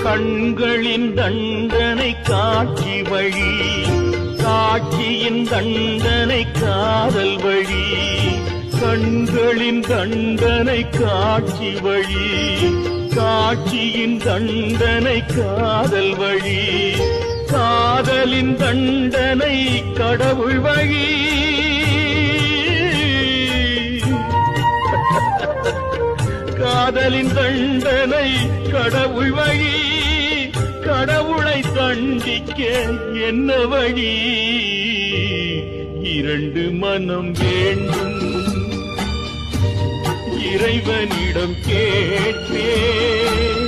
கண்களின் தண்டனை காட்சி வழி, காட்சியின் தண்டனை காதல் வழி. கண்களின் தண்டனை காட்சி வழி, காட்சியின் தண்டனை காதல் வழி. காதலின் தண்டனை கடவுள் வழி. காதலின் தண்டனை கடவுள் வழி. கடவுளை தண்டிக்க என்ன வழி? இரண்டு மனம் வேண்டும், இறைவனிடம் கேட்பேன்.